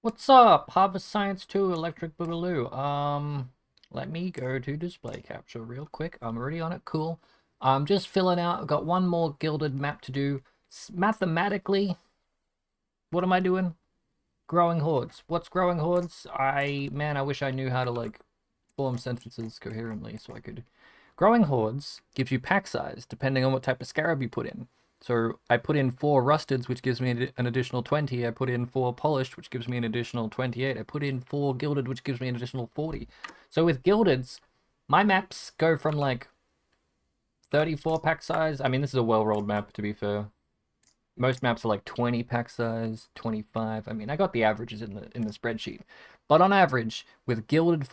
What's up? Harvest Science 2 Electric Boogaloo. Let me go to display capture real quick. I'm already on it. Cool. I'm just filling out. I've got one more gilded map to do. Mathematically, what am I doing? Growing hordes. What's growing hordes? Man, I wish I knew how to like form sentences coherently so I could. Growing hordes gives you pack size depending on what type of scarab you put in. So I put in 4 rusteds, which gives me an additional 20. I put in 4 polished, which gives me an additional 28. I put in 4 gilded, which gives me an additional 40. So with gildeds, my maps go from like 34 pack size. I mean, this is a well-rolled map, to be fair. Most maps are like 20 pack size, 25. I mean, I got the averages in the spreadsheet. But on average, with gilded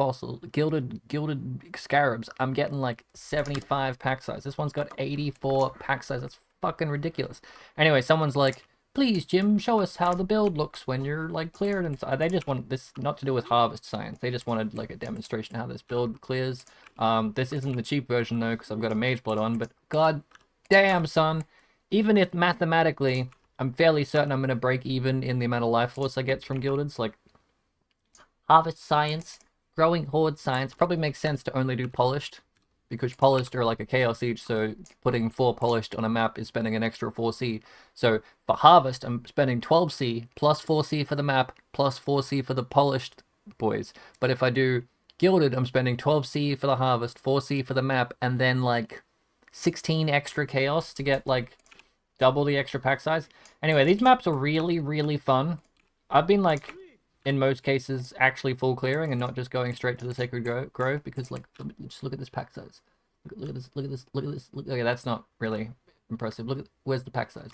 scarabs, I'm getting like 75 pack size. This one's got 84 pack size. That's fucking ridiculous. Anyway, someone's like, please, Jim, show us how the build looks when you're like cleared. And so they just want this not to do with harvest science. They just wanted like a demonstration how this build clears. This isn't the cheap version though, because I've got a mage blood on. But god damn, son, even if mathematically I'm fairly certain I'm going to break even in the amount of life force I get from gildeds, like harvest science, growing horde science, probably makes sense to only do polished, because polished are like a chaos each, so putting 4 polished on a map is spending an extra 4C. So for harvest, I'm spending 12C plus 4C for the map plus 4C for the polished boys. But if I do gilded, I'm spending 12C for the harvest, 4C for the map, and then like 16 extra chaos to get like double the extra pack size. Anyway, these maps are really, really fun. I've been like, in most cases, actually full clearing and not just going straight to the Sacred Grove because, like, just look at this pack size. Look at this, look at this, look at this. Okay, that's not really impressive. Look at, where's the pack size?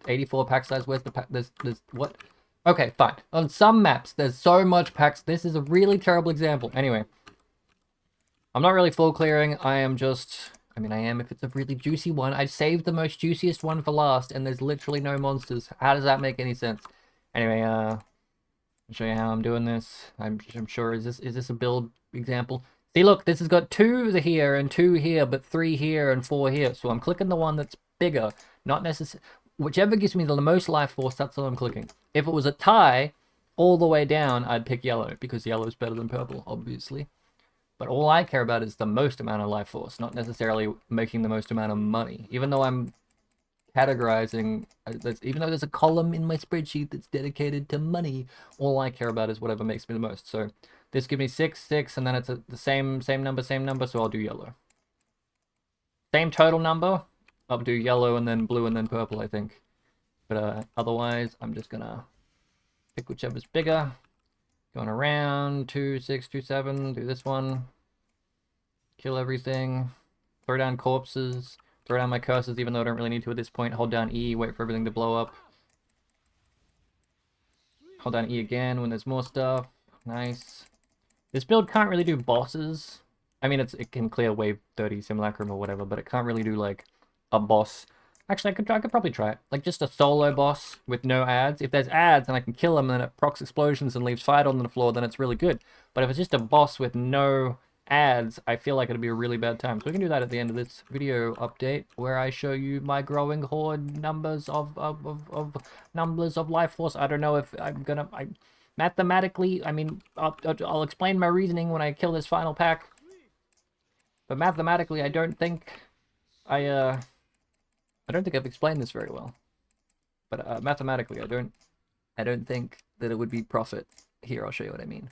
84 pack size, where's the pack? There's, what? Okay, fine. On some maps, there's so much packs. This is a really terrible example. Anyway, I'm not really full clearing. I am just, I mean, I am if it's a really juicy one. I saved the most juiciest one for last, and there's literally no monsters. How does that make any sense? Anyway, I'll show you how I'm doing this. I'm sure, is this a build example? See, look, this has got 2 here and 2 here, but 3 here and 4 here. So I'm clicking the one that's bigger, not necessarily. Whichever gives me the most life force, that's what I'm clicking. If it was a tie all the way down, I'd pick yellow, because yellow is better than purple, obviously. But all I care about is the most amount of life force, not necessarily making the most amount of money. Even though I'm categorizing, even though there's a column in my spreadsheet that's dedicated to money, all I care about is whatever makes me the most. So this gives me 6, 6, and then it's the same number, so I'll do yellow. Same total number, I'll do yellow and then blue and then purple, I think. But otherwise, I'm just gonna pick whichever's bigger. Going around, 2, 6, 2, 7, do this one. Kill everything. Throw down corpses. Throw down my curses, even though I don't really need to at this point. Hold down E, wait for everything to blow up. Hold down E again when there's more stuff. Nice. This build can't really do bosses. I mean, it can clear wave 30 simulacrum or whatever, but it can't really do like a boss. Actually, I could probably try it. Like just a solo boss with no ads. If there's ads and I can kill them and it procs explosions and leaves fire on the floor, then it's really good. But if it's just a boss with no ads, I feel like it'd be a really bad time. So we can do that at the end of this video update, where I show you my growing horde numbers of numbers of life force. I don't know if I'm gonna... mathematically, I mean, I'll explain my reasoning when I kill this final pack. But mathematically, I don't think I don't think I've explained this very well. But mathematically, I don't think that it would be profit. Here, I'll show you what I mean.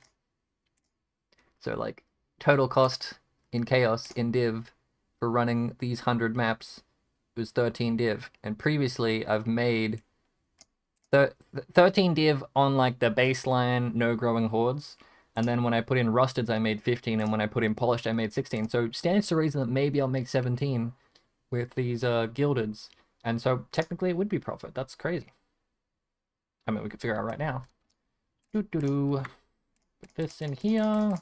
So, like, total cost in Chaos, in Div, for running these 100 maps was 13 Div. And previously, I've made 13 Div on, like, the baseline no growing hordes. And then when I put in rusteds, I made 15. And when I put in polished, I made 16. So, stands to reason that maybe I'll make 17 with these gildeds. And so technically it would be profit. That's crazy. I mean, we could figure out right now. Put this in here.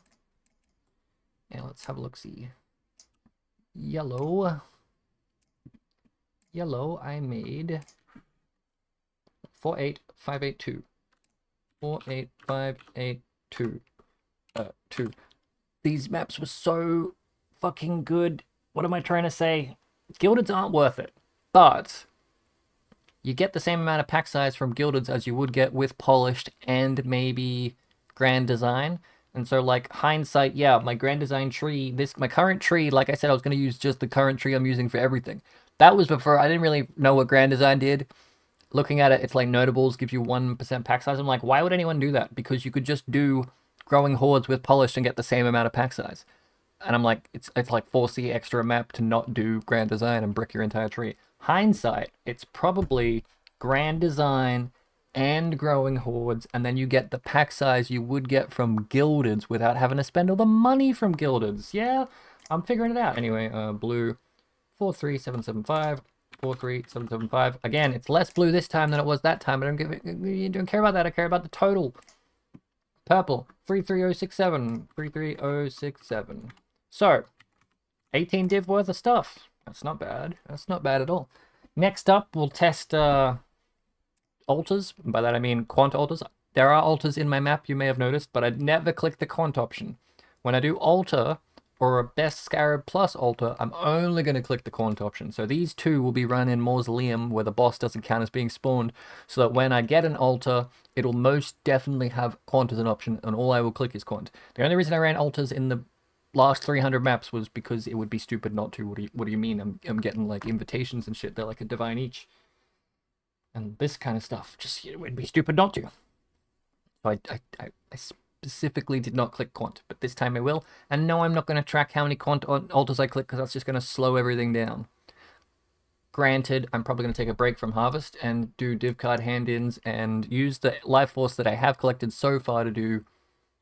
And let's have a look-see. Yellow. Yellow, I made 48582. 48582. 2. These maps were so fucking good. What am I trying to say? Gildeds aren't worth it, but you get the same amount of pack size from Gildeds as you would get with Polished and maybe Grand Design. And so, like, hindsight, yeah, my Grand Design tree, my current tree, like I said, I was going to use just the current tree I'm using for everything. That was before, I didn't really know what Grand Design did. Looking at it, it's like Notables gives you 1% pack size. I'm like, why would anyone do that? Because you could just do Growing Hordes with Polished and get the same amount of pack size. And I'm like, it's like 4C extra map to not do Grand Design and brick your entire tree. Hindsight, it's probably Grand Design and Growing Hordes, and then you get the pack size you would get from Gildeds without having to spend all the money from Gildeds. Yeah, I'm figuring it out. Anyway, blue 43775. 43775. Again, it's less blue this time than it was that time. You don't care about that. I care about the total. Purple 33067. 33067. So, 18 div worth of stuff. That's not bad. That's not bad at all. Next up, we'll test altars. By that I mean quant altars. There are altars in my map, you may have noticed, but I'd never click the quant option. When I do altar or a best scarab plus altar, I'm only going to click the quant option. So these two will be run in Mausoleum where the boss doesn't count as being spawned, so that when I get an altar, it'll most definitely have quant as an option, and all I will click is quant. The only reason I ran altars in the last 300 maps was because it would be stupid not to. What do you mean? I'm getting like invitations and shit. They're like a divine each. And this kind of stuff. Just, it would be stupid not to. So I specifically did not click quant, but this time I will. And no, I'm not going to track how many quant altars I click because that's just going to slow everything down. Granted, I'm probably going to take a break from Harvest and do div card hand-ins and use the life force that I have collected so far to do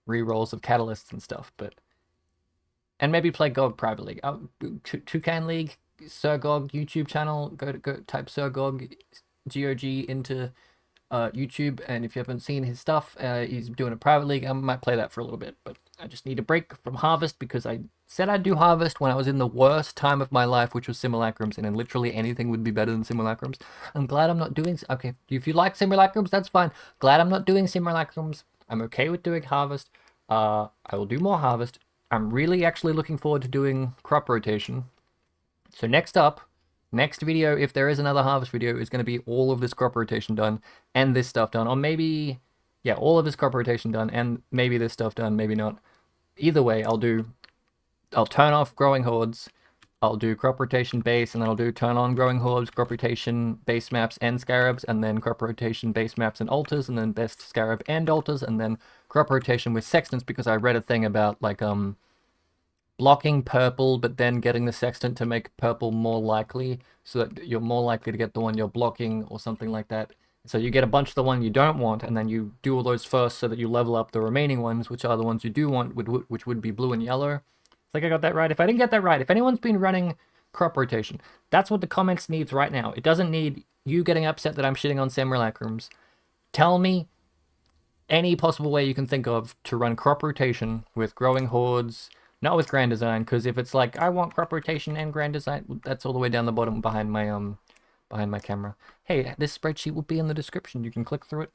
rerolls of catalysts and stuff, but... And maybe play GOG privately. Toucan League, Sir GOG YouTube channel. Go type Sir GOG, GOG into YouTube, and if you haven't seen his stuff, he's doing a private league. I might play that for a little bit, but I just need a break from Harvest because I said I'd do Harvest when I was in the worst time of my life, which was Simulacrums, and then literally anything would be better than Simulacrums. I'm glad I'm not doing... Okay, if you like Simulacrums, that's fine. Glad I'm not doing Simulacrums. I'm okay with doing Harvest. I will do more Harvest. I'm really actually looking forward to doing crop rotation. So next up, next video, if there is another Harvest video, is going to be all of this crop rotation done and this stuff done. Or maybe, yeah, all of this crop rotation done and maybe this stuff done, maybe not. Either way, I'll turn off Growing Hordes, I'll do crop rotation base, and then I'll do turn on Growing Hordes, crop rotation base maps and scarabs, and then crop rotation base maps and altars, and then best scarab and altars, and then crop rotation with sextants, because I read a thing about like blocking purple but then getting the sextant to make purple more likely, so that you're more likely to get the one you're blocking or something like that. So you get a bunch of the one you don't want, and then you do all those first so that you level up the remaining ones, which are the ones you do want, which would be blue and yellow. I think I got that right. If I didn't get that right, if anyone's been running crop rotation, that's what the comments needs right now. It doesn't need you getting upset that I'm shitting on Simulacrums. Tell me any possible way you can think of to run crop rotation with Growing Hordes, not with Grand Design, because if it's like, I want crop rotation and Grand Design, that's all the way down the bottom behind my camera. Hey, this spreadsheet will be in the description. You can click through it.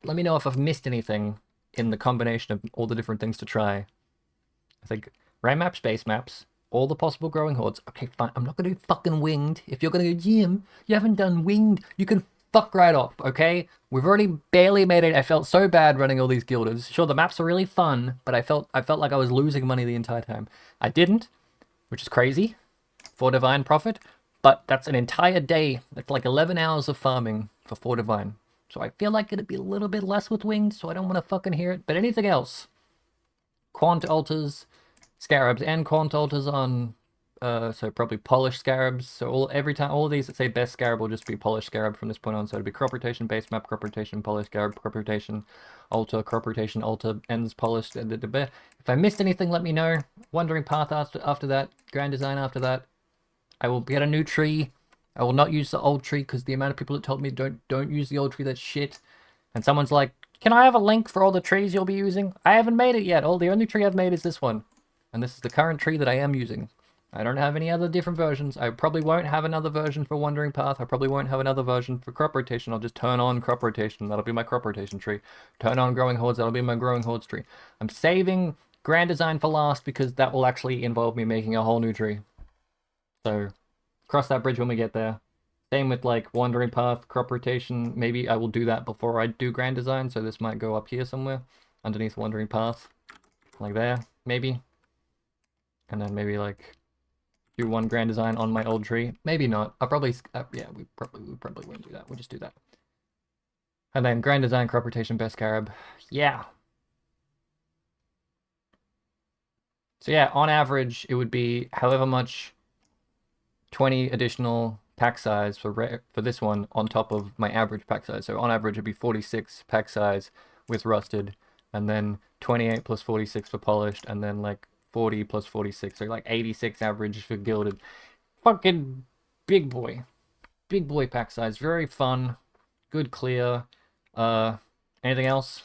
Let me know if I've missed anything in the combination of all the different things to try. I think RAM maps, base maps, all the possible Growing Hordes. Okay, fine. I'm not going to do fucking winged. If you're going to go, Jim, you haven't done winged, you can fuck right off, okay? We've already barely made it. I felt so bad running all these Gildeds. Sure, the maps are really fun, but I felt like I was losing money the entire time. I didn't, which is crazy for Divine Profit, but that's an entire day. That's like 11 hours of farming for 4 Divine. So I feel like it'd be a little bit less with winged, so I don't want to fucking hear it. But anything else, quant altars, scarabs, and quant altars on, so probably polished scarabs. So every time, all of these that say best scarab will just be polished scarab from this point on. So it'd be crop rotation, base map, crop rotation, polished scarab, crop rotation, altar, crop rotation, altar, ends polished. If I missed anything, let me know. Wandering path after that, Grand Design after that. I will get a new tree. I will not use the old tree because the amount of people that told me don't use the old tree, that's shit. And someone's like, can I have a link for all the trees you'll be using? I haven't made it yet. The only tree I've made is this one. And this is the current tree that I am using. I don't have any other different versions. I probably won't have another version for Wandering Path. I probably won't have another version for crop rotation. I'll just turn on crop rotation. That'll be my crop rotation tree. Turn on Growing Hordes. That'll be my Growing Hordes tree. I'm saving Grand Design for last because that will actually involve me making a whole new tree. So, cross that bridge when we get there. Same with like Wandering Path, crop rotation. Maybe I will do that before I do Grand Design, so this might go up here somewhere, underneath Wandering Path. Like there, maybe. And then maybe like do one Grand Design on my old tree. Maybe not. I'll probably, yeah, we probably won't do that. We'll just do that. And then Grand Design, crop rotation, best Carib. Yeah. So yeah, on average, it would be however much 20 additional pack size for this one on top of my average pack size. So on average, it'd be 46 pack size with rusted, and then 28 plus 46 for polished, and then like 40 plus 46, so like 86 average for gilded. Fucking big boy. Big boy pack size. Very fun. Good clear. Anything else?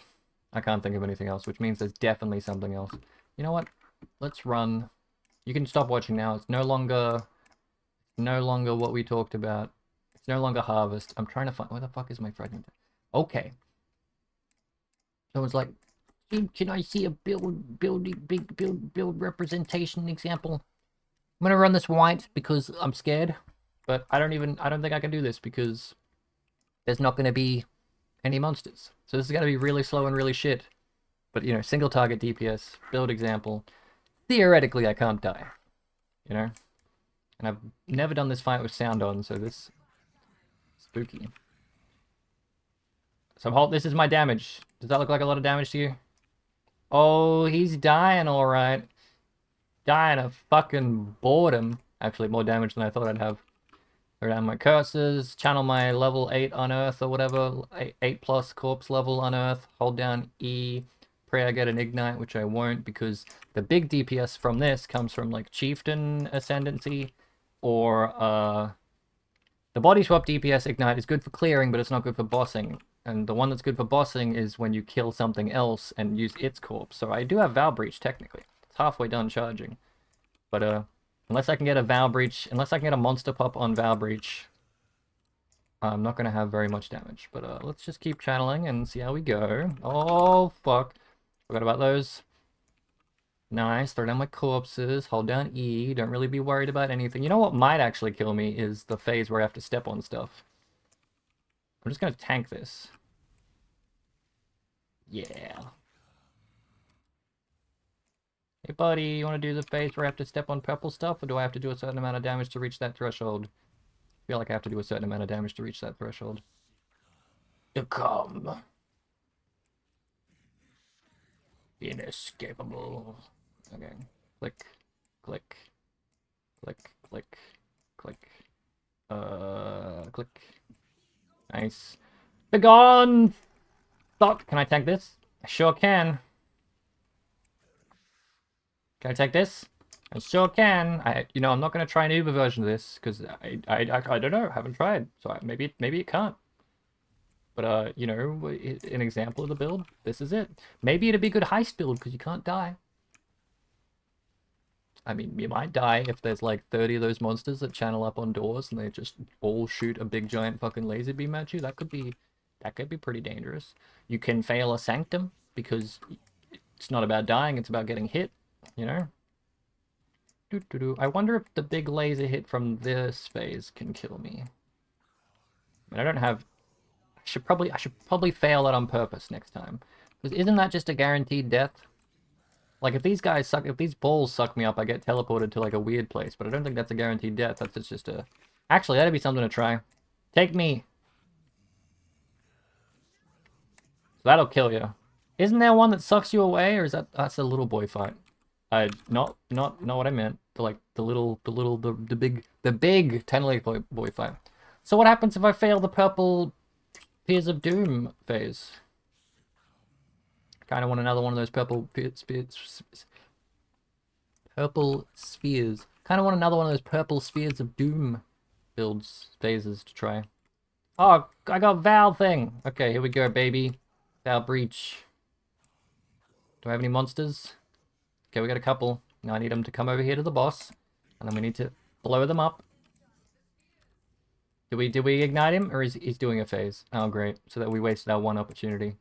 I can't think of anything else, which means there's definitely something else. You know what? Let's run. You can stop watching now. It's no longer what we talked about. It's no longer harvest. I'm trying to find, where the fuck is my fragment? Okay. Someone's like, can I see a build representation example? I'm gonna run this white because I'm scared, but I don't think I can do this because there's not gonna be any monsters. So this is gonna be really slow and really shit. But you know, single target DPS, build example. Theoretically I can't die. You know? And I've never done this fight with sound on, so this spooky. So this is my damage. Does that look like a lot of damage to you? Oh, he's dying alright. Dying of fucking boredom. Actually, more damage than I thought I'd have. Throw down my curses, channel my level 8 unearth or whatever, 8 plus corpse level unearth, hold down E, pray I get an ignite, which I won't because the big DPS from this comes from like Chieftain Ascendancy, or the body swap DPS ignite is good for clearing, but it's not good for bossing. And the one that's good for bossing is when you kill something else and use its corpse. So I do have Vow Breach technically. It's halfway done charging. But unless I can get a Vow Breach, unless I can get a monster pop on Vow Breach, I'm not gonna have very much damage. But let's just keep channeling and see how we go. Oh fuck. Forgot about those. Nice, throw down my corpses, hold down E, don't really be worried about anything. You know what might actually kill me is the phase where I have to step on stuff. I'm just gonna tank this. Yeah. Hey buddy, you wanna do the phase where I have to step on purple stuff, or do I have to do a certain amount of damage to reach that threshold? I feel like I have to do a certain amount of damage to reach that threshold. To come. Inescapable. Okay. Click. Click. Click. Click. Click. Click. Nice. Begone! Stop. Can I tank this? I sure can. Can I take this? I sure can. I'm not gonna try an Uber version of this because I don't know. I haven't tried, so maybe it can't. But an example of the build. This is it. Maybe it'd be a good heist build because you can't die. I mean, you might die if there's like 30 of those monsters that channel up on doors and they just all shoot a big giant fucking laser beam at you. That could be pretty dangerous. You can fail a sanctum because it's not about dying, it's about getting hit, you know? I wonder if the big laser hit from this phase can kill me. I mean, I don't have... I should probably fail that on purpose next time. Because isn't that just a guaranteed death? Like, if these balls suck me up, I get teleported to, like, a weird place. But I don't think that's a guaranteed death. That's just a... Actually, that'd be something to try. Take me! So that'll kill you. Isn't there one that sucks you away, or is that's a little boy fight? Not what I meant. The big 10 boy fight. So what happens if I fail the purple Tears of Doom phase? Kind of want another one of those purple spheres. Kind of want another one of those purple spheres of doom phases to try. Oh, I got Val thing. Okay, here we go, baby. Val breach. Do I have any monsters? Okay, we got a couple. Now I need them to come over here to the boss, and then we need to blow them up. Did we ignite him, or is he's doing a phase? Oh, great. So that we wasted our one opportunity.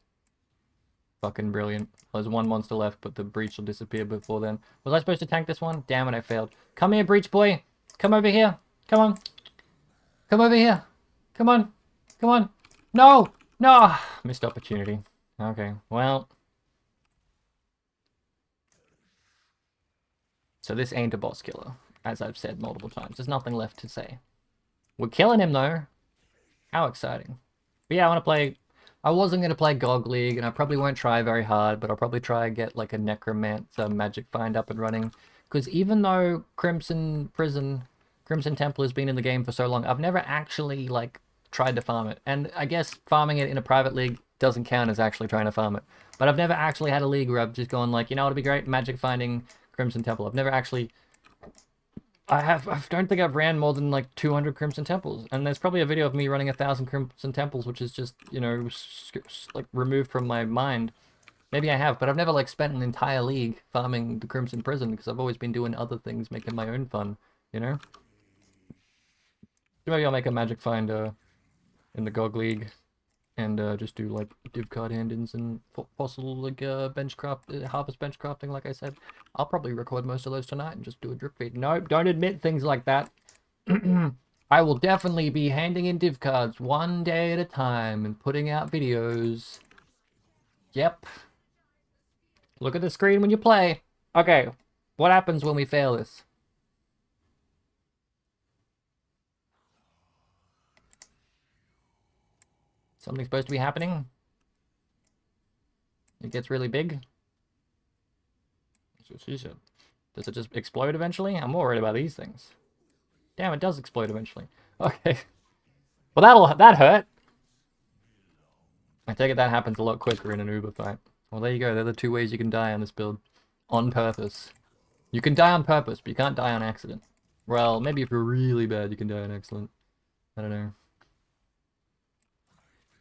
Fucking brilliant. There's one monster left, but the breach will disappear before then. Was I supposed to tank this one? Damn it, I failed. Come here, breach boy. Come over here. Come on. Come over here. Come on. Come on. No! No! Missed opportunity. Okay, well. So this ain't a boss killer, as I've said multiple times. There's nothing left to say. We're killing him, though. How exciting. But yeah, I want to play... I wasn't going to play GOG League, and I probably won't try very hard, but I'll probably try and get, like, a Necromancer Magic Find up and running. Because even though Crimson Temple has been in the game for so long, I've never actually, like, tried to farm it. And I guess farming it in a private league doesn't count as actually trying to farm it. But I've never actually had a league where I've just gone, like, you know what'd be great? Magic finding Crimson Temple. I've never actually... I don't think I've ran more than like 200 Crimson Temples, and there's probably a video of me running 1,000 Crimson Temples, which is just, you know, like removed from my mind. Maybe I have, but I've never like spent an entire league farming the Crimson Prison because I've always been doing other things, making my own fun, you know? Maybe I'll make a magic find in the GOG League and just do like div card hand-ins and possible like harvest bench crafting, like I said. I'll probably record most of those tonight and just do a drip feed. No, don't admit things like that. I will definitely be handing in div cards one day at a time and putting out videos. Yep. Look at the screen when you play. Okay, what happens when we fail this? Something's supposed to be happening. It gets really big. That's what she said. Does it just explode eventually? I'm more worried about these things. Damn, it does explode eventually. Okay. Well, that hurt. I take it that happens a lot quicker in an Uber fight. Well, there you go. They're the two ways you can die on this build. On purpose. You can die on purpose, but you can't die on accident. Well, maybe if you're really bad, you can die on accident. I don't know.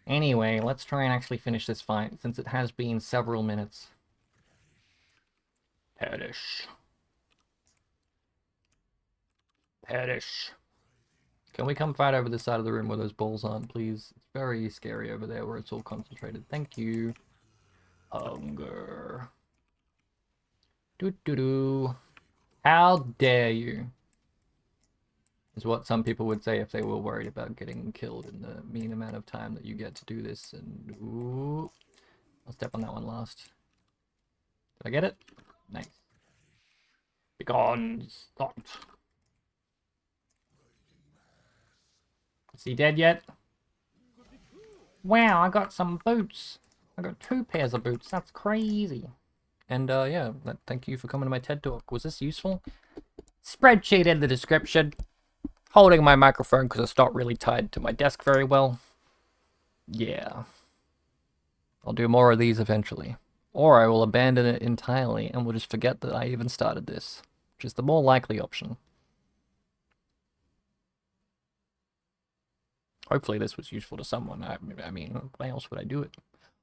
Anyway, let's try and actually finish this fight, since it has been several minutes. Perish. Perish. Can we come fight over this side of the room where those balls aren't, please? It's very scary over there where it's all concentrated. Thank you. Hunger. Doo-doo-doo. How dare you? Is what some people would say if they were worried about getting killed in the mean amount of time that you get to do this. And ooh, I'll step on that one last. Did I get it? Nice. Begone, stop. Is he dead yet? Wow, I got some boots. I got 2 pairs of boots. That's crazy. And yeah, thank you for coming to my TED Talk. Was this useful? Spreadsheet in the description. Holding my microphone because it's not really tied to my desk very well. Yeah. I'll do more of these eventually. Or I will abandon it entirely and will just forget that I even started this, which is the more likely option. Hopefully this was useful to someone. I mean, why else would I do it?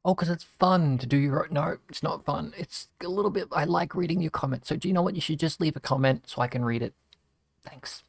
Oh, because it's fun to do your... No, it's not fun. It's a little bit... I like reading your comments. So do you know what? You should just leave a comment so I can read it. Thanks.